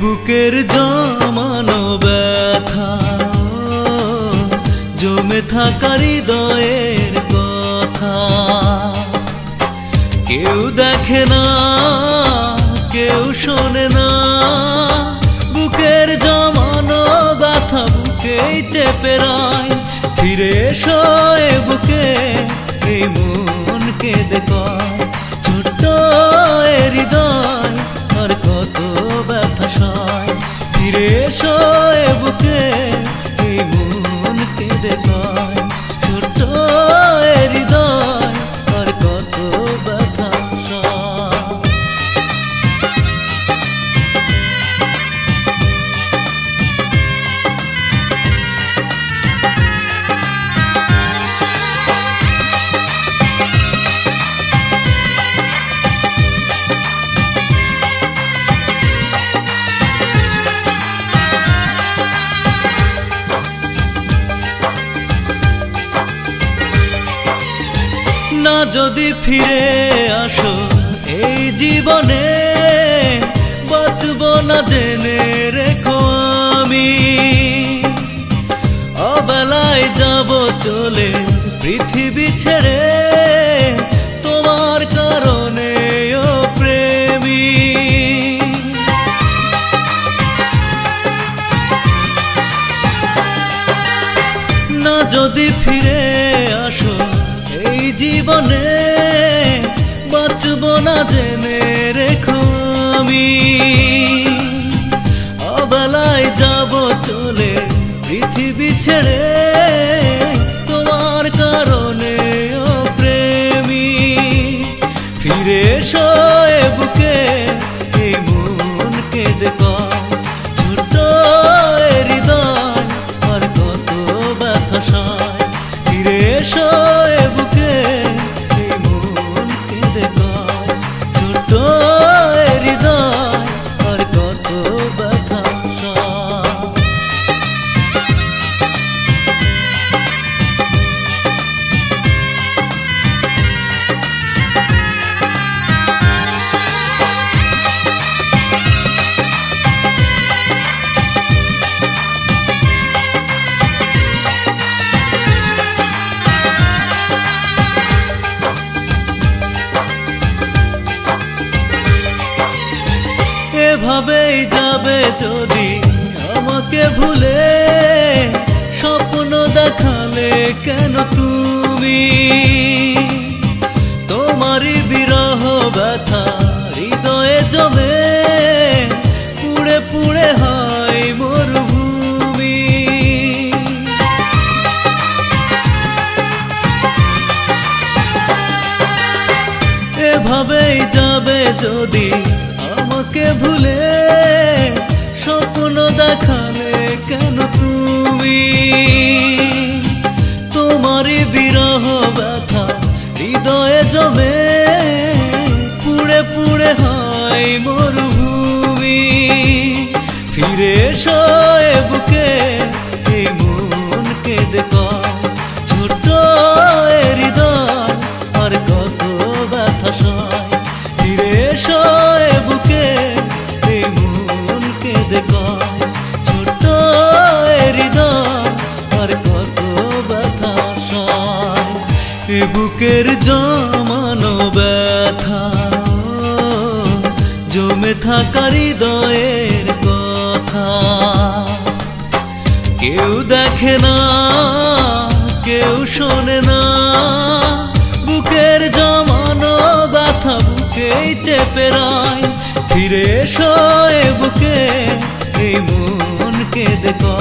বুকের জমানো ব্যথা জমে থাকা হৃদয়ের কথা কেউ দেখে না কেউ শোনে না বুকের জমানো ব্যথা বুকেই চেপে রায় ফিরে এসো এ বুকে এই মনকে দেখো ছোট্ট এ হৃদয় আর কত ব্যথা সয় ফিরে এসো এ বুকে এই মনকে দেখো ছোট্ট এ হৃদয় আর কত ব্যথা সয় না যদি ফিরে আসো এই জীবনে বাঁচব না জেনে রেখো আমি অবেলায় যাব চলে পৃথিবী ছেড়ে তোমার কারণে ও প্রেমী না যদি ফিরে আসো এই জীবনে বাঁচব না জেনে রেখো আমি অবেলায় যাব চলে পৃথিবী ছেড়ে তোমার কারণে ও প্রেমী ফিরে এসো এ বুকে এই মনকে দেখো ছোট্ট এ হৃদয় আর কত ব্যথা সয় ফিরে এসো এ বুকে এই মনকে দেখো ছোট্ট এ হৃদয় আর কত ব্যথা সয় এভাবেই যাবে যদি আমাকে ভুলে স্বপ্ন দেখালে কেন তুমি তোমারই বিরহ ব্যথা হৃদয়ে জমে পুড়ে পুড়ে হয় মরুভূমি এভাবেই যাবে যদি আমাকে ভুলে স্বপ্ন দেখালে কেন তুমি তোমারই বিরহ ব্যথা হৃদয়ে জমে পুড়ে পুড়ে হয় মরুভূমি ফিরে এসো এ বুকে এই মনকে দেখো ছোট্ট এ হৃদয় আর কত ব্যথা সয় ফিরে এসো এ বুকে এই মনকে দেখো ছোট্ট এ হৃদয় আর কত ব্যথা সয় এ বুকের জমানো ব্যথা জমে থাকা হৃদয়ের কথা কেউ দেখে না কেউ শোনে না বুকের জমানো ব্যথা বুকেই চেপে রায় ফিরে এসো এ বুকে এই মনকে দেখো